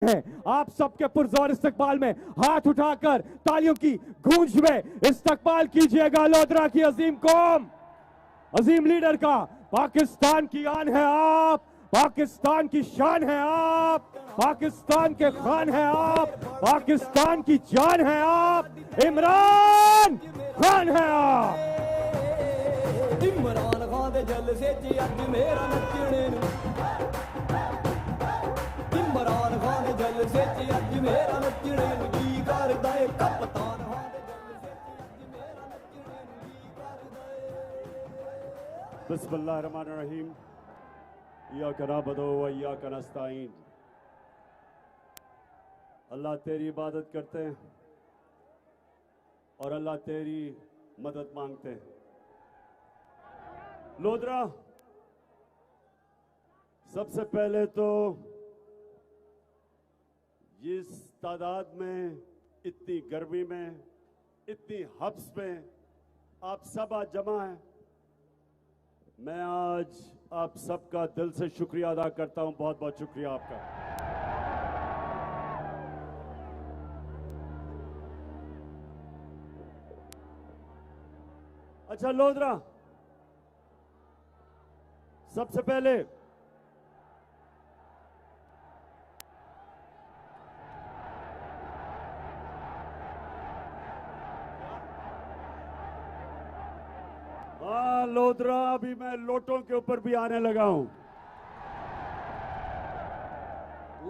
है। आप सबके पुरजोर इस्तकबाल में हाथ उठाकर तालियों की गूंज में इस्तकबाल कीजिएगा लोधरा की अजीम कौम, अजीम लीडर का। पाकिस्तान की आन है आप, पाकिस्तान की शान है आप, पाकिस्तान के खान है आप, पाकिस्तान की जान है आप, इमरान खान है आप। इमरान खान दे जलसे च अज मेरा नचने इमरान खान दे जलसे च अज मेरा नचने की करदा है कप्तान खान दे जलसे च अज मेरा नचने की करदा है। बिस्मिल्लाहिर्रहमानिर्रहीम। इय्याका नअबुदु व इय्याका नस्तईन। अल्लाह तेरी इबादत करते हैं और अल्लाह तेरी मदद मांगते हैं। लोधरा, सबसे पहले तो इस तादाद में, इतनी गर्मी में, इतनी हब्स में आप सब आज जमा हैं। मैं आज आप सबका दिल से शुक्रिया अदा करता हूं। बहुत बहुत शुक्रिया आपका। अच्छा लोधरा, सबसे पहले लोधरा, अभी मैं लोटों के ऊपर भी आने लगा हूं,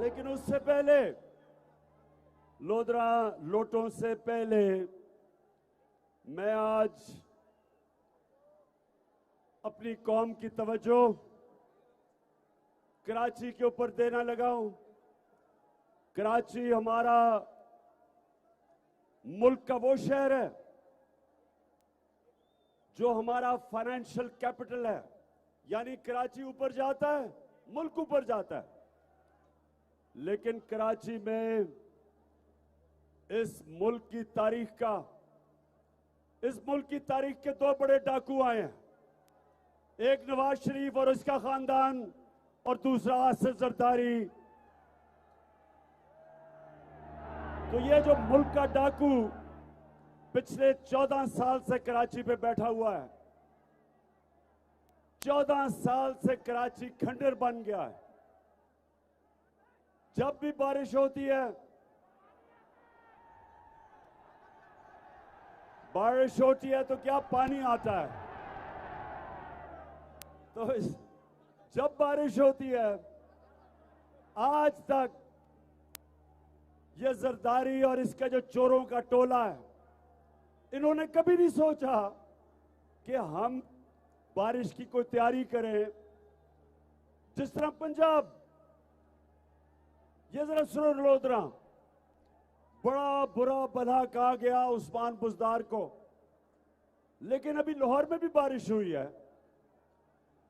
लेकिन उससे पहले लोधरा, लोटों से पहले मैं आज अपनी कौम की तवज्जो कराची के ऊपर देना लगा हूं। कराची हमारा मुल्क का वो शहर है जो हमारा फाइनेंशियल कैपिटल है, यानी कराची ऊपर जाता है, मुल्क ऊपर जाता है। लेकिन कराची में इस मुल्क की तारीख के दो बड़े डाकू आए हैं, एक नवाज शरीफ और उसका खानदान और दूसरा आसिफ जरदारी। तो ये जो मुल्क का डाकू पिछले 14 साल से कराची पे बैठा हुआ है, 14 साल से कराची खंडर बन गया है। जब भी बारिश होती है, तो क्या पानी आता है। तो जब बारिश होती है, आज तक ये जरदारी और इसका जो चोरों का टोला है, इन्होंने कभी नहीं सोचा कि हम बारिश की कोई तैयारी करें। जिस तरह पंजाब, ये जरा सुनो लोधरा, बड़ा बुरा भला कहा गया उस्मान बुजदार को, लेकिन अभी लाहौर में भी बारिश हुई है,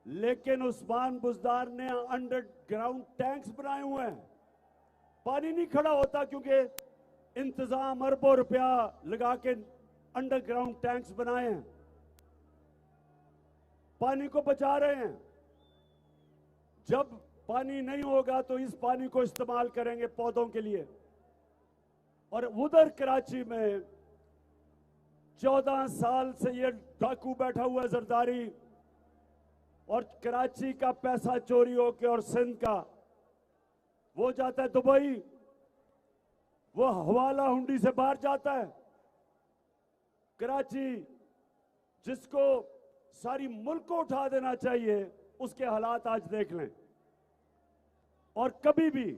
लेकिन उस्मान बुजदार ने अंडरग्राउंड टैंक्स बनाए हुए हैं। पानी नहीं खड़ा होता क्योंकि इंतजाम अरबों रुपया लगा के अंडरग्राउंड टैंक्स बनाए हैं, पानी को बचा रहे हैं। जब पानी नहीं होगा तो इस पानी को इस्तेमाल करेंगे पौधों के लिए। और उधर कराची में 14 साल से ये डाकू बैठा हुआ है जरदारी, और कराची का पैसा चोरी होके और सिंध का वो जाता है दुबई, वो हवाला हुंडी से बाहर जाता है। कराची जिसको सारी मुल्क को उठा देना चाहिए, उसके हालात आज देख लें। और कभी भी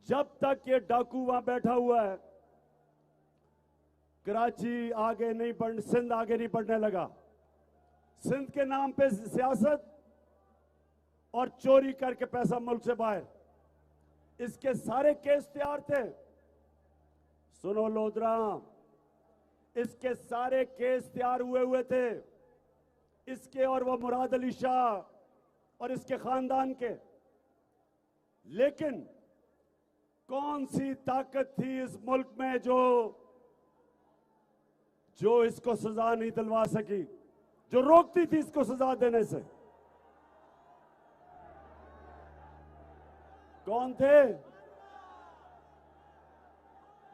जब तक ये डाकू वहां बैठा हुआ है, कराची आगे नहीं बढ़, सिंध आगे नहीं बढ़ने लगा। सिंध के नाम पे सियासत और चोरी करके पैसा मुल्क से बाहर, इसके सारे केस तैयार थे। सुनो लोधरा, इसके सारे केस तैयार हुए थे, इसके और वो मुराद अली शाह और इसके खानदान के। लेकिन कौन सी ताकत थी इस मुल्क में जो इसको सजा नहीं दिलवा सकी, जो रोकती थी इसको सजा देने से? कौन थे?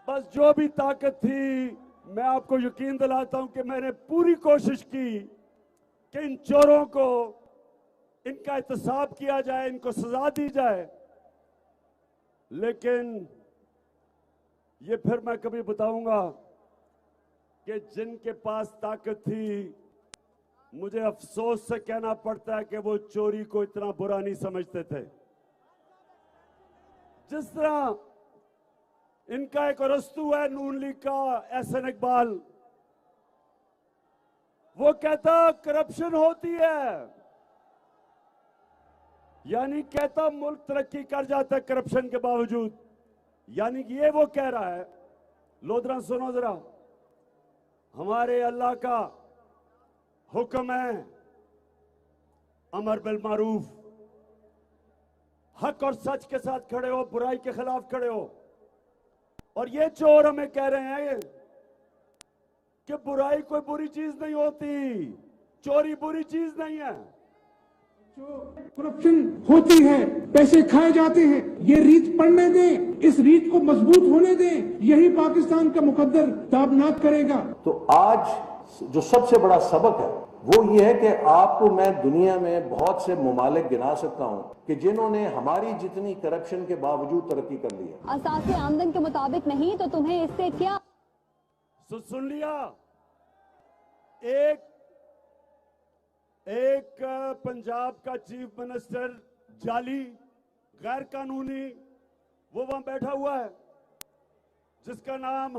बस जो भी ताकत थी, मैं आपको यकीन दिलाता हूं कि मैंने पूरी कोशिश की कि इन चोरों को इनका एहतसाब किया जाए, इनको सजा दी जाए। लेकिन ये फिर मैं कभी बताऊंगा कि जिनके पास ताकत थी, मुझे अफसोस से कहना पड़ता है कि वो चोरी को इतना बुरा नहीं समझते थे। जिस तरह इनका एक अरस्तू है नून लीग का, एहसन इकबाल, वो कहता करप्शन होती है, यानी कहता मुल्क तरक्की कर जाता है करप्शन के बावजूद। यानी कि ये वो कह रहा है, लोधरा सुनो जरा, हमारे अल्लाह का हुक्म है अमर बिल मारूफ, हक और सच के साथ खड़े हो, बुराई के खिलाफ खड़े हो। और ये चोर हमें कह रहे हैं कि बुराई कोई बुरी चीज नहीं होती, चोरी बुरी चीज नहीं है। जो करप्शन होती है, पैसे खाए जाते हैं, ये रीत पढ़ने दें, इस रीत को मजबूत होने दें, यही पाकिस्तान का मुकद्दर ताबनाक करेगा। तो आज जो सबसे बड़ा सबक है वो ये है कि आपको मैं दुनिया में बहुत से ममालिक गिना सकता हूँ कि जिन्होंने हमारी जितनी करप्शन के बावजूद तरक्की कर ली है। असासे आमदन के मुताबिक नहीं तो तुम्हें इससे क्या? सुन लिया, एक पंजाब का चीफ मिनिस्टर जाली, गैर कानूनी, वो वहां बैठा हुआ है, जिसका नाम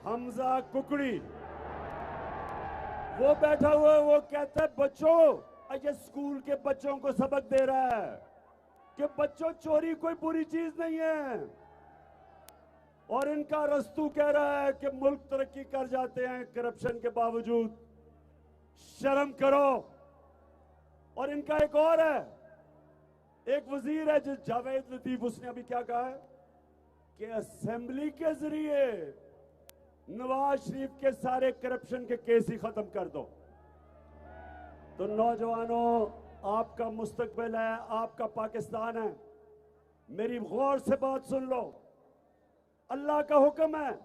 हमजा कुकड़ी, वो बैठा हुआ है। वो कहता है बच्चों, ये स्कूल के बच्चों को सबक दे रहा है कि बच्चों चोरी कोई बुरी चीज नहीं है। और इनका रस्तू कह रहा है कि मुल्क तरक्की कर जाते हैं करप्शन के बावजूद। शर्म करो। और इनका एक और है, एक वजीर है जिस जावेद लतीफ, उसने अभी क्या कहा है कि असेंबली के जरिए नवाज शरीफ के सारे करप्शन के केस ही खत्म कर दो। तो नौजवानों, आपका मुस्तकबिल है, आपका पाकिस्तान है, मेरी गौर से बात सुन लो। अल्लाह का हुक्म है,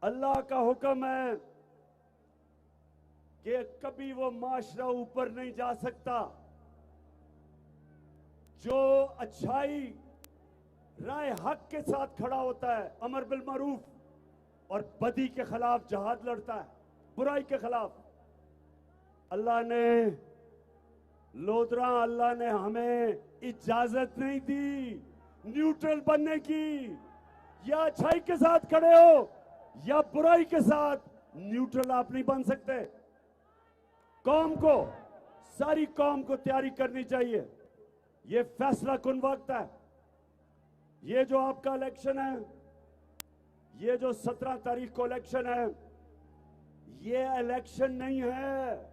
अल्लाह का हुक्म है कि कभी वो माशरा ऊपर नहीं जा सकता जो अच्छाई राय हक के साथ खड़ा होता है, अमर बिल मारूफ, और बदी के खिलाफ जहाद लड़ता है, बुराई के खिलाफ। अल्लाह ने लोधरा, अल्लाह ने हमें इजाजत नहीं दी न्यूट्रल बनने की। या अच्छाई के साथ खड़े हो या बुराई के साथ, न्यूट्रल आप नहीं बन सकते। कौम को, सारी कौम को तैयारी करनी चाहिए। ये फैसला कुन वक्त है। ये जो आपका इलेक्शन है, ये जो 17 तारीख को इलेक्शन है, ये इलेक्शन नहीं है,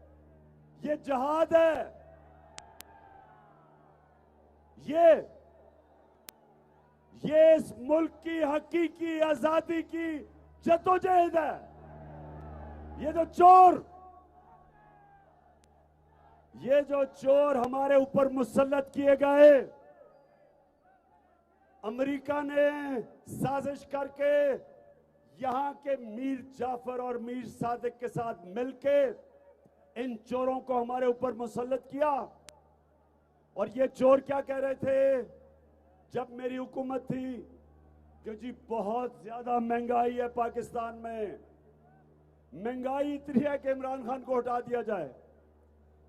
ये जहाद है। ये इस मुल्क की हकीकी आजादी की जद्दोजहद है। ये जो चोर हमारे ऊपर मुसल्लत किए गए, अमेरिका ने साजिश करके यहां के मीर जाफर और मीर सादिक के साथ मिलके इन चोरों को हमारे ऊपर मुसल्लत किया। और ये चोर क्या कह रहे थे जब मेरी हुकूमत थी कि जी बहुत ज्यादा महंगाई है पाकिस्तान में, महंगाई इतनी है कि इमरान खान को हटा दिया जाए।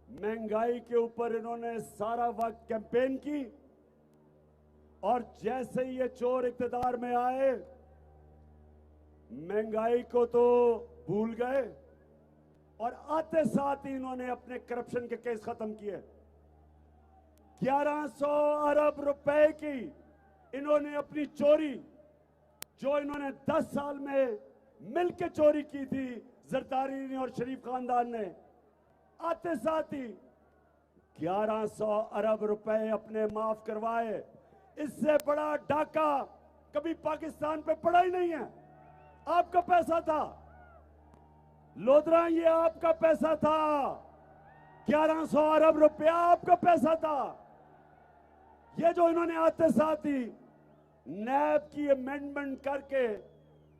महंगाई के ऊपर इन्होंने सारा वक्त कैंपेन की, और जैसे ही ये चोर इख्तिदार में आए, महंगाई को तो भूल गए और आते साथ ही इन्होंने अपने करप्शन के केस खत्म किए। 1100 अरब रुपए की इन्होंने अपनी चोरी, जो इन्होंने 10 साल में मिलकर चोरी की थी जरदारी ने और शरीफ खानदान ने, आते साथ ही 1100 अरब रुपए अपने माफ करवाए। इससे बड़ा डाका कभी पाकिस्तान पे पड़ा ही नहीं है। आपका पैसा था लोधरा, ये आपका पैसा था। 1100 अरब रुपया आपका पैसा था। ये जो इन्होंने आते साथ ही नैब की अमेंडमेंट करके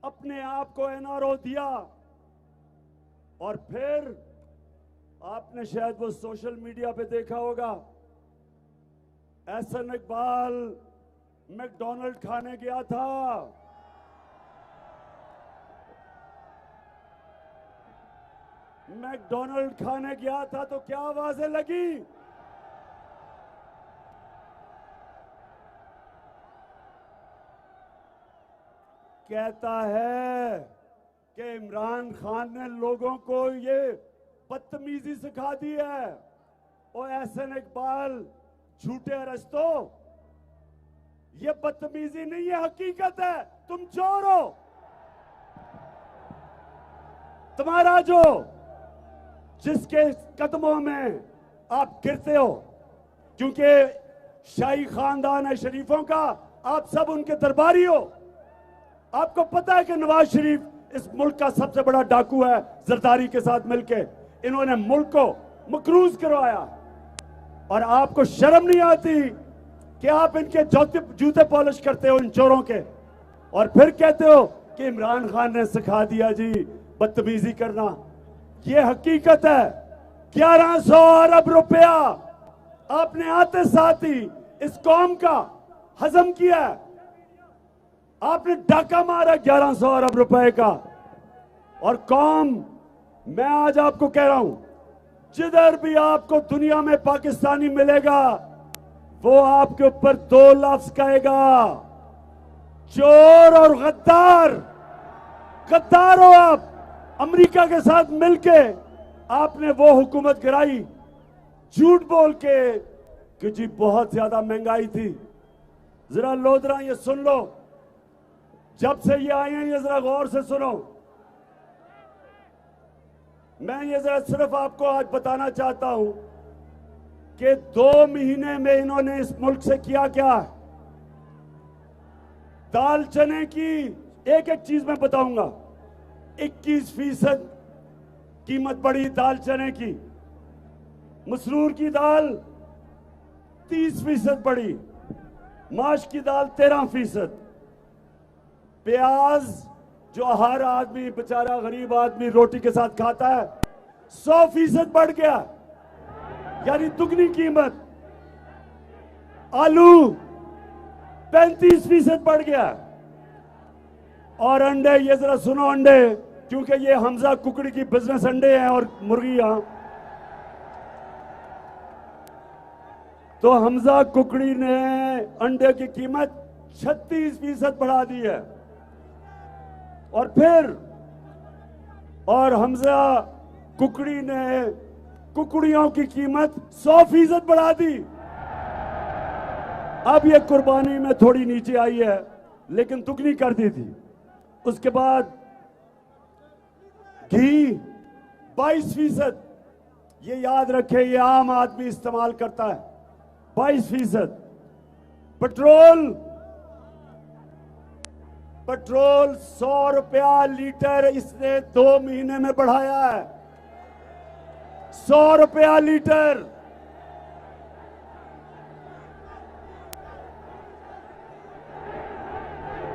अपने आप को एनआरओ दिया, और फिर आपने शायद वो सोशल मीडिया पे देखा होगा, एहसन इकबाल मैकडॉनल्ड खाने गया था, मैकडॉनल्ड खाने गया था तो क्या आवाजें लगी? कहता है कि इमरान खान ने लोगों को ये बदतमीजी सिखा दी है। और एहसन इकबाल झूठे अरस्तों, ये बदतमीजी नहीं है, हकीकत है। तुम चोर हो। तुम्हारा जो जिसके कदमों में आप गिरते हो, क्योंकि शाही खानदान है शरीफों का, आप सब उनके दरबारी हो। आपको पता है कि नवाज शरीफ इस मुल्क का सबसे बड़ा डाकू है। जरदारी के साथ मिलके इन्होंने मुल्क को मकरूज करवाया, और आपको शर्म नहीं आती कि आप इनके जूते पॉलिश करते हो इन चोरों के, और फिर कहते हो कि इमरान खान ने सिखा दिया जी बदतमीजी करना। ये हकीकत है। 1100 अरब रुपया आपने आते साथ ही इस कौम का हजम किया है। आपने डाका मारा 1100 अरब रुपए का। और कौम, मैं आज आपको कह रहा हूं, जिधर भी आपको दुनिया में पाकिस्तानी मिलेगा वो आपके ऊपर 2 लफ्ज कहेगा, चोर और गद्दार। गद्दार हो आप। अमेरिका के साथ मिलके आपने वो हुकूमत गिराई झूठ बोल के कि जी बहुत ज्यादा महंगाई थी। जरा लोधरा ये सुन लो, जब से ये आए हैं ये जरा गौर से सुनो। मैं ये जरा सिर्फ आपको आज बताना चाहता हूं कि 2 महीने में इन्होंने इस मुल्क से किया क्या। दाल चने की एक एक चीज मैं बताऊंगा। 21% कीमत बढ़ी दाल चने की। मसरूर की दाल 30% बढ़ी। माश की दाल 13%। प्याज जो हर आदमी बेचारा गरीब आदमी रोटी के साथ खाता है 100% बढ़ गया, यानी दुगनी कीमत। आलू 35% बढ़ गया। और अंडे, ये जरा सुनो अंडे, क्योंकि ये हमजा कुकड़ी की बिजनेस अंडे हैं और मुर्गियां, तो हमजा कुकड़ी ने अंडे की कीमत 36% बढ़ा दी है। और फिर हमजा कुकड़ी ने कुकड़ियों की कीमत 100% बढ़ा दी। अब ये कुर्बानी में थोड़ी नीचे आई है, लेकिन दुगनी कर दी थी। उसके बाद घी 22%, ये याद रखें, ये आम आदमी इस्तेमाल करता है। 22%। पेट्रोल 100 रुपया लीटर इसने 2 महीने में बढ़ाया है। 100 रुपया लीटर।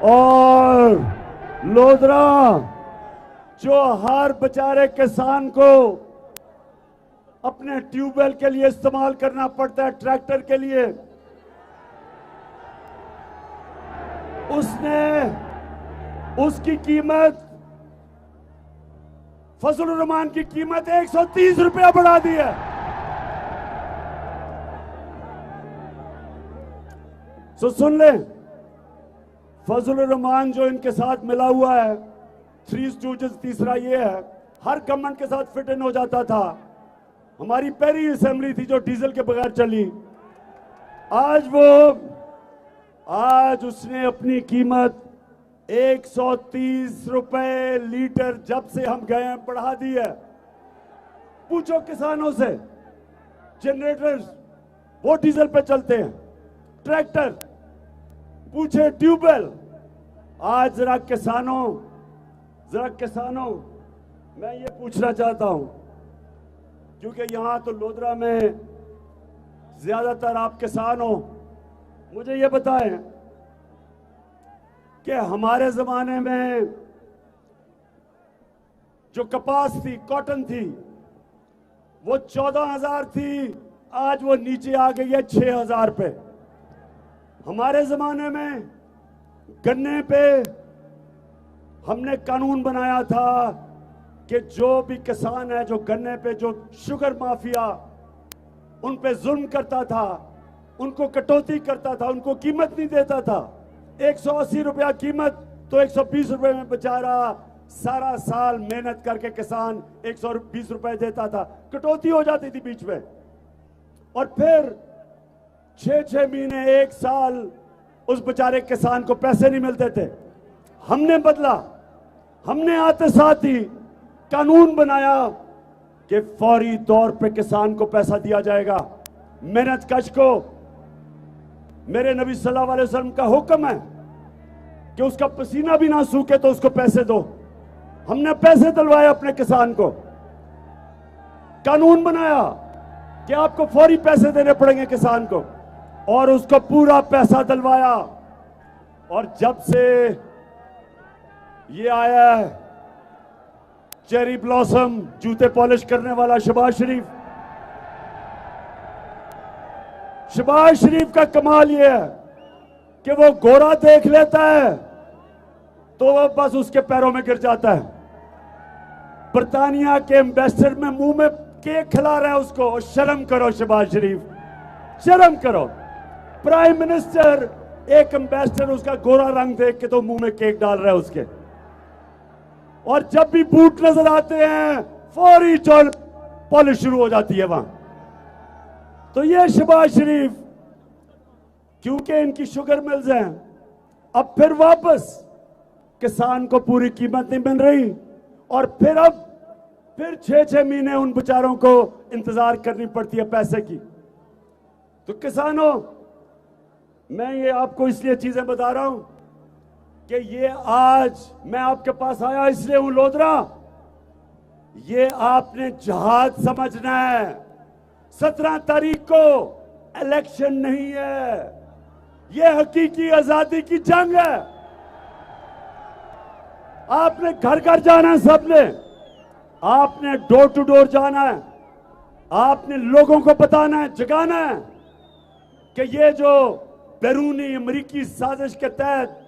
और लोधरा, जो हर बेचारे किसान को अपने ट्यूबवेल के लिए इस्तेमाल करना पड़ता है, ट्रैक्टर के लिए, उसकी कीमत, फजलुर रहमान की कीमत 130 रुपया बढ़ा दी है। तो सुन ले, फजलुर रहमान जो इनके साथ मिला हुआ है, 3 स्टूडेंट्स, तीसरा ये है, हर गवर्नमेंट के साथ फिट इन हो जाता था। हमारी पहली असेंबली थी जो डीजल के बगैर चली। आज उसने अपनी कीमत 130 रुपए लीटर जब से हम गए हैं बढ़ा दी है। पूछो किसानों से, जनरेटर्स वो डीजल पे चलते हैं, ट्रैक्टर, पूछे ट्यूबवेल। आज जरा किसानों मैं ये पूछना चाहता हूं, क्योंकि यहां तो लोधरा में ज्यादातर आप किसान हो, मुझे ये बताएं कि हमारे जमाने में जो कपास थी, कॉटन थी, वो 14,000 थी, आज वो नीचे आ गई है 6,000 पे। हमारे जमाने में गन्ने पे हमने कानून बनाया था कि जो भी किसान है जो गन्ने पे, जो शुगर माफिया उन पे जुल्म करता था, उनको कटौती करता था, उनको कीमत नहीं देता था। 180 रुपया कीमत तो 120 रुपए में बेचारा सारा साल मेहनत करके किसान 120 रुपए देता था, कटौती हो जाती थी बीच में। और फिर 6-6 महीने, 1 साल उस बेचारे किसान को पैसे नहीं मिलते थे। हमने बदला, हमने आते साथ ही कानून बनाया कि फौरी तौर पे किसान को पैसा दिया जाएगा। मेहनत कश को मेरे नबी सल्लल्लाहु अलैहि वसल्लम का हुक्म है कि उसका पसीना भी ना सूखे तो उसको पैसे दो। हमने पैसे दिलवाए अपने किसान को, कानून बनाया कि आपको फौरी पैसे देने पड़ेंगे किसान को, और उसको पूरा पैसा दिलवाया। और जब से ये आया है चेरी ब्लॉसम, जूते पॉलिश करने वाला शहबाज शरीफ, शहबाज शरीफ का कमाल ये है कि वो गोरा देख लेता है तो वो बस उसके पैरों में गिर जाता है। बर्तानिया के एम्बेसडर में मुंह में केक खिला रहा है उसको। शर्म करो शहबाज शरीफ, शर्म करो। प्राइम मिनिस्टर, एक एम्बेसडर उसका गोरा रंग देख के तो मुंह में केक डाल रहा है उसके। और जब भी बूट नजर आते हैं फौरी चोल पॉलिश शुरू हो जाती है वहां। तो ये शहबाज शरीफ, क्योंकि इनकी शुगर मिल्स हैं, अब फिर वापस किसान को पूरी कीमत नहीं मिल रही, और फिर 6-6 महीने उन बेचारों को इंतजार करनी पड़ती है पैसे की। तो किसानों, मैं ये आपको इसलिए चीजें बता रहा हूं कि ये आज मैं आपके पास आया इसलिए हूं लोधरा, ये आपने जहाज समझना है। 17 तारीख को इलेक्शन नहीं है, ये हकीकी आजादी की जंग है। आपने घर घर जाना है, सबने, आपने डोर टू डोर जाना है, आपने लोगों को बताना है, जगाना है कि ये जो बैरूनी अमेरिकी साजिश के तहत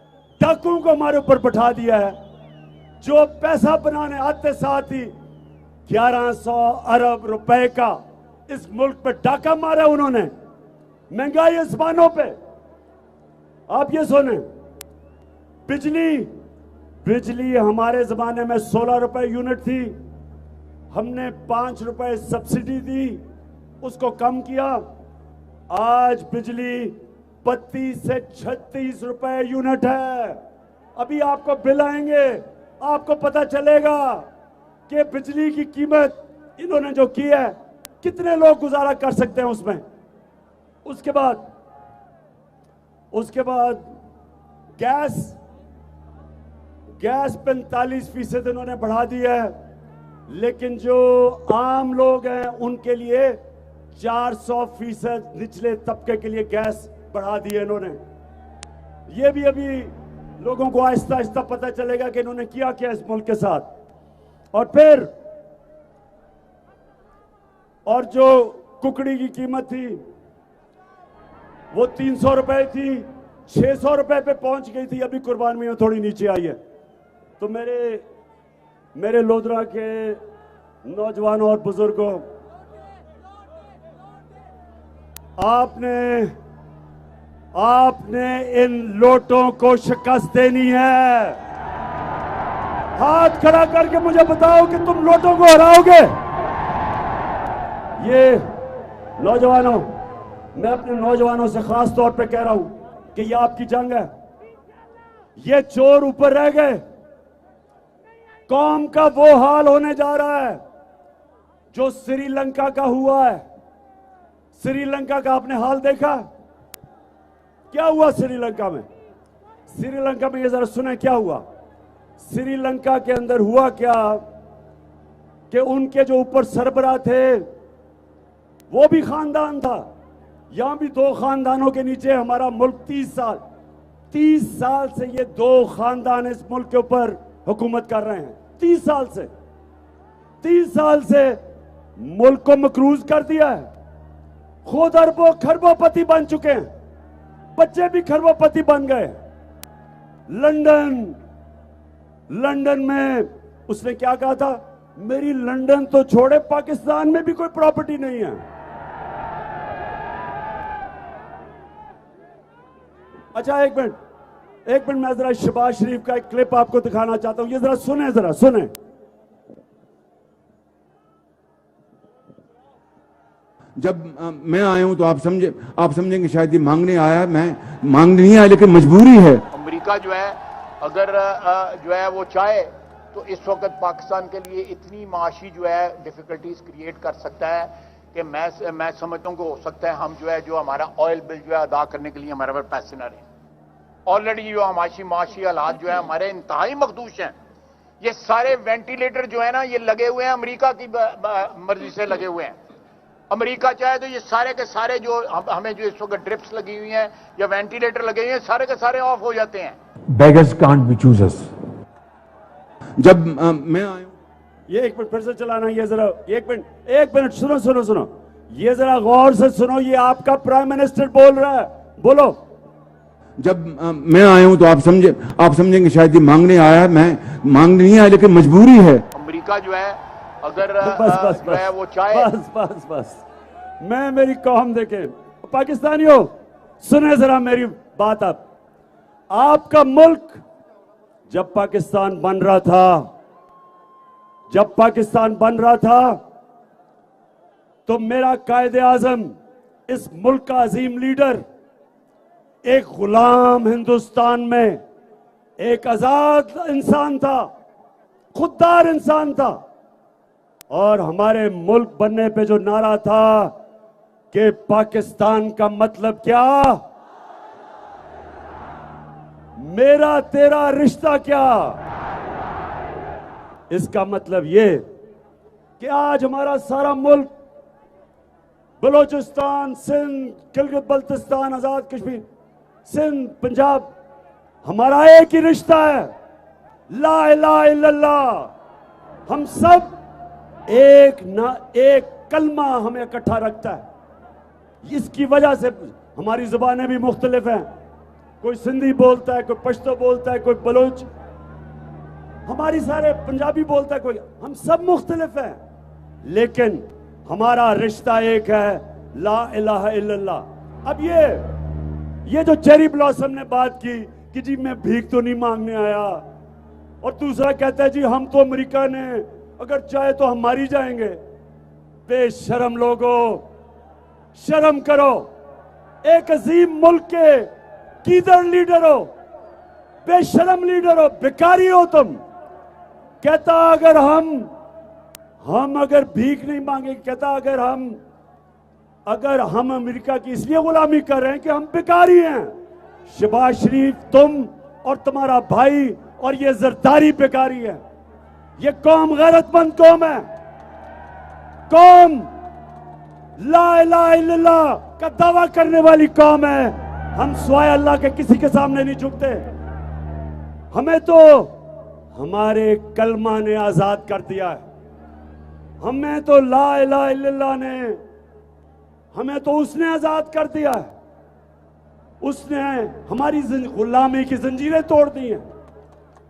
डाकुओं को हमारे ऊपर बैठा दिया है, जो पैसा बनाने आते साथ ही 1100 अरब रुपए का इस मुल्क पे डाका मारा उन्होंने, महंगाई आसमानों पे। आप ये सुने, बिजली हमारे जमाने में 16 रुपए यूनिट थी, हमने 5 रुपए सब्सिडी दी, उसको कम किया। आज बिजली 32 से 36 रुपए यूनिट है। अभी आपको बिल आएंगे, आपको पता चलेगा कि बिजली की कीमत इन्होंने जो की है, कितने लोग गुजारा कर सकते हैं उसमें। उसके बाद गैस 45% इन्होंने बढ़ा दी है, लेकिन जो आम लोग हैं उनके लिए 400% निचले तबके के लिए गैस बढ़ा दी है इन्होंने। ये भी अभी लोगों को आहिस्ता आहिस्ता पता चलेगा कि इन्होंने किया क्या इस मुल्क के साथ। और जो कुकड़ी की कीमत थी वो 300 रुपए थी, 600 रुपए पे पहुंच गई थी, अभी कुर्बान में थोड़ी नीचे आई है। तो मेरे लोधरा के नौजवानों और बुजुर्गों, आपने इन लोटों को शिकस्त देनी है। हाथ खड़ा करके मुझे बताओ कि तुम लोटों को हराओगे। ये नौजवानों, मैं अपने नौजवानों से खास तौर पे कह रहा हूं कि ये आपकी जंग है। ये चोर ऊपर रह गए, कौम का वो हाल होने जा रहा है जो श्रीलंका का हुआ है। श्रीलंका का आपने हाल देखा, क्या हुआ श्रीलंका में? श्रीलंका में ये जरा सुने क्या हुआ। श्रीलंका के अंदर हुआ क्या कि उनके जो ऊपर सरबराह थे वो भी खानदान था। यहां भी दो खानदानों के नीचे हमारा मुल्क 30 साल से ये दो खानदान इस मुल्क के ऊपर हुकूमत कर रहे हैं। 30 साल से मुल्क को मकरूज कर दिया है। खुद अरबों खरबोपति बन चुके हैं, बच्चे भी खरबोपति बन गए। लंदन में उसने क्या कहा था, मेरी लंदन तो छोड़े पाकिस्तान में भी कोई प्रॉपर्टी नहीं है। अच्छा एक मिनट मैं जरा शहबाज शरीफ का एक क्लिप आपको दिखाना चाहता हूं, ये जरा सुने। जब मैं आया हूं तो आप समझेंगे शायद ये मांगने आया, मैं मांगने नहीं आया, लेकिन मजबूरी है। अमेरिका जो है अगर जो है वो चाहे तो इस वक्त पाकिस्तान के लिए इतनी माशी जो है डिफिकल्टीज क्रिएट कर सकता है कि मैं समझता हूं कि हो सकता है हम जो हमारा ऑयल बिल जो है अदा करने के लिए हमारे पास पैसे ना रहे। ऑलरेडी जो माशी हालात जो है हमारे इंतहाई मखदूश हैं। ये सारे वेंटिलेटर जो है ना ये लगे हुए हैं, अमेरिका की मर्जी से लगे हुए हैं। अमेरिका चाहे तो ये सारे के सारे जो हमें जो इस वक्त ड्रिप्स लगी हुई हैं या वेंटिलेटर लगे हुए हैं सारे के सारे ऑफ हो जाते हैं। Beggars can't be choosers. जब मैं आया, ये एक मिनट फिर से चलाना, ये जरा एक मिनट सुनो, ये जरा गौर से सुनो, ये आपका प्राइम मिनिस्टर बोल रहा है, बोलो। जब मैं आया हूं तो आप समझेंगे शायद ये मांगने आया, मैं मांगने नहीं आया, लेकिन मजबूरी है। अमेरिका जो है अगर बस जो है वो चाहे बस मैं मेरी कौम देखे, पाकिस्तानियों सुने जरा मेरी बात। आपका मुल्क जब पाकिस्तान बन रहा था तो मेरा कायदे आजम, इस मुल्क का अजीम लीडर, एक गुलाम हिंदुस्तान में एक आजाद इंसान था, खुददार इंसान था। और हमारे मुल्क बनने पे जो नारा था कि पाकिस्तान का मतलब क्या, मेरा तेरा रिश्ता क्या, इसका मतलब ये कि आज हमारा सारा मुल्क, बलोचिस्तान, सिंध, गिलगित बल्तिस्तान, आजाद कश्मीर, सिंध, पंजाब, हमारा एक ही रिश्ता है, ला इलाहा इल्लल्लाह। हम सब एक कलमा हमें इकट्ठा रखता है। इसकी वजह से हमारी जुबानें भी मुख्तलिफ हैं, कोई सिंधी बोलता है, कोई पश्तो बोलता है, कोई बलोच, हमारी सारे पंजाबी बोलता है, कोई, हम सब मुख्तलिफ हैं, लेकिन हमारा रिश्ता एक है, ला इलाहा इल्लल्लाह। अब ये जो चेरी ब्लॉसम ने बात की कि जी मैं भीख तो नहीं मांगने आया, और दूसरा कहता है जी हम तो अमेरिका ने अगर चाहे तो हम मारी जाएंगे। बेशरम लोगों, शर्म करो। एक अजीम मुल्क के कीदर लीडर हो, बेशरम लीडर हो, बेकारी हो तुम। कहता अगर हम अगर भीख नहीं मांगे, कहता अगर हम अमेरिका की इसलिए गुलामी कर रहे हैं कि हम बेकारी हैं। शहबाज शरीफ, तुम और तुम्हारा भाई और ये जरदारी बेकारी है। ये कौम गैरतमंद कौम है, कौम ला इलाहा इल्लल्लाह का दावा करने वाली कौम है। हम स्वाय अल्लाह के किसी के सामने नहीं झुकते। हमें तो हमारे कलमा ने आजाद कर दिया है। हमें तो ला इलाहा इल्लल्लाह ने, हमें तो उसने आजाद कर दिया है। उसने हमारी गुलामी की जंजीरें तोड़ दी हैं।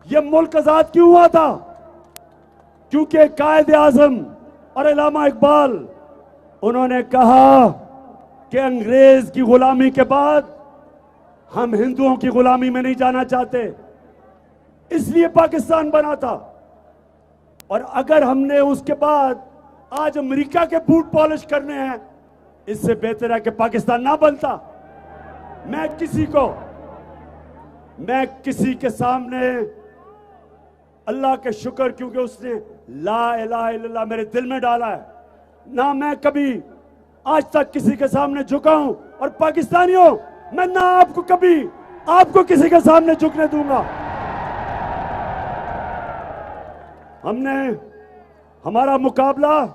यह मुल्क आजाद क्यों हुआ था? क्योंकि कायदे आजम और अल्लामा इकबाल, उन्होंने कहा कि अंग्रेज की गुलामी के बाद हम हिंदुओं की गुलामी में नहीं जाना चाहते, इसलिए पाकिस्तान बना था। और अगर हमने उसके बाद आज अमेरिका के बूट पॉलिश करने हैं, इससे बेहतर है कि पाकिस्तान ना बनता। मैं किसी के सामने अल्लाह के शुक्र, क्योंकि उसने ला इलाहा इल्लल्लाह मेरे दिल में डाला है, ना मैं कभी आज तक किसी के सामने झुका हूं। और पाकिस्तानियों, मैं ना आपको किसी के सामने झुकने दूंगा। हमारा मुकाबला,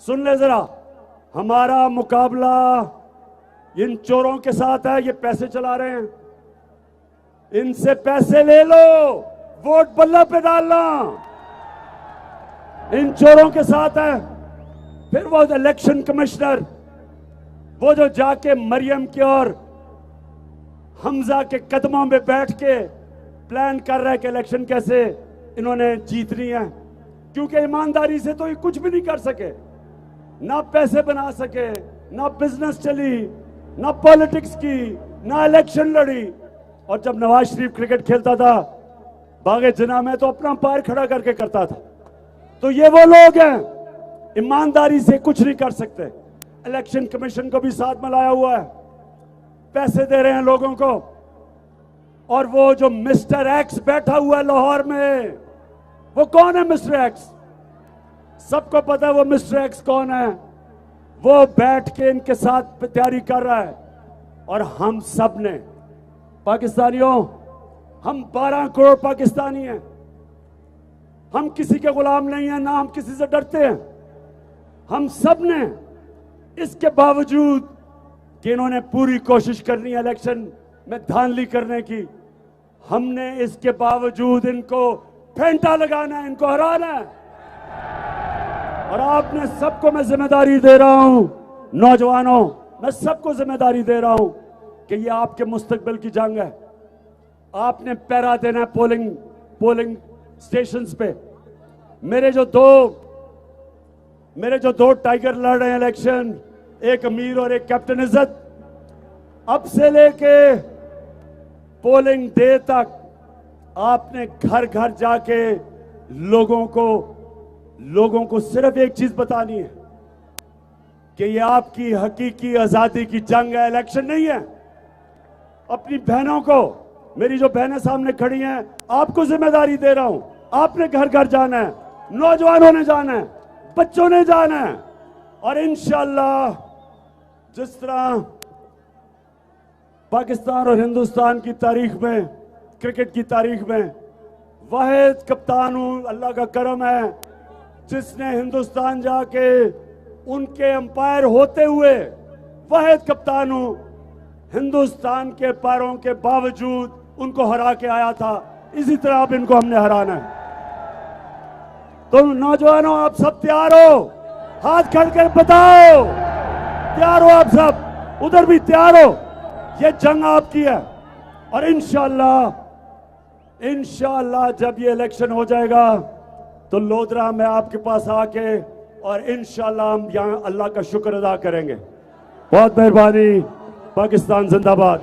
सुन ले जरा, हमारा मुकाबला इन चोरों के साथ है, ये पैसे चला रहे हैं, इनसे पैसे ले लो, वोट बल्ला पे डालना, इन चोरों के साथ है। फिर वो इलेक्शन कमिश्नर, वो जो जाके मरियम के और हमजा के कदमों में बैठ के प्लान कर रहा है कि इलेक्शन कैसे इन्होंने जीतनी है, क्योंकि ईमानदारी से तो ये कुछ भी नहीं कर सके, ना पैसे बना सके, ना बिजनेस चली, ना पॉलिटिक्स की, ना इलेक्शन लड़ी। और जब नवाज शरीफ क्रिकेट खेलता था बागे जिना में तो अपना पैर खड़ा करके करता था। तो ये वो लोग हैं, ईमानदारी से कुछ नहीं कर सकते। इलेक्शन कमीशन को भी साथ में लाया हुआ है, पैसे दे रहे हैं लोगों को। और वो जो मिस्टर एक्स बैठा हुआ है लाहौर में, वो कौन है मिस्टर एक्स? सबको पता है वो मिस्टर एक्स कौन है। वो बैठ के इनके साथ तैयारी कर रहा है। और हम सब ने पाकिस्तानियों, हम 12 करोड़ पाकिस्तानी हैं, हम किसी के गुलाम नहीं हैं, ना हम किसी से डरते हैं। हम सब ने इसके बावजूद कि इन्होंने पूरी कोशिश करनी है इलेक्शन में धांधली करने की, हमने इसके बावजूद इनको फेंटा लगाना है, इनको हराना है। और आपने सबको मैं जिम्मेदारी दे रहा हूं, नौजवानों, मैं सबको जिम्मेदारी दे रहा हूं कि ये आपके मुस्तकबिल की जंग है। आपने पहरा देना है पोलिंग स्टेशंस पे। मेरे जो दो टाइगर लड़ रहे हैं इलेक्शन, एक अमीर और एक कैप्टन इज्जत, अब से लेके पोलिंग डे तक आपने घर घर जाके लोगों को सिर्फ एक चीज बतानी है कि ये आपकी हकीकी आजादी की जंग है, इलेक्शन नहीं है। अपनी बहनों को, मेरी जो बहनें सामने खड़ी हैं, आपको जिम्मेदारी दे रहा हूं, आपने घर घर जाना है, नौजवानों ने जाना है, बच्चों ने जाना है। और इंशाअल्लाह जिस तरह पाकिस्तान और हिंदुस्तान की तारीख में, क्रिकेट की तारीख में वाहिद कप्तान हूं, अल्लाह का करम है, जिसने हिंदुस्तान जाके उनके अंपायर होते हुए वाहिद कप्तान हूं, हिंदुस्तान के पैरों के बावजूद उनको हरा के आया था। इसी तरह अब इनको हमने हराना है। तो नौजवानों, आप सब तैयार हो? हाथ खड़ कर बताओ, तैयार हो आप सब? उधर भी तैयार हो? ये जंग आपकी है। और इंशाअल्लाह जब ये इलेक्शन हो जाएगा तो लोधरा में आपके पास आके और इंशाअल्लाह हम यहाँ अल्लाह का शुक्र अदा करेंगे। बहुत मेहरबानी। पाकिस्तान जिंदाबाद।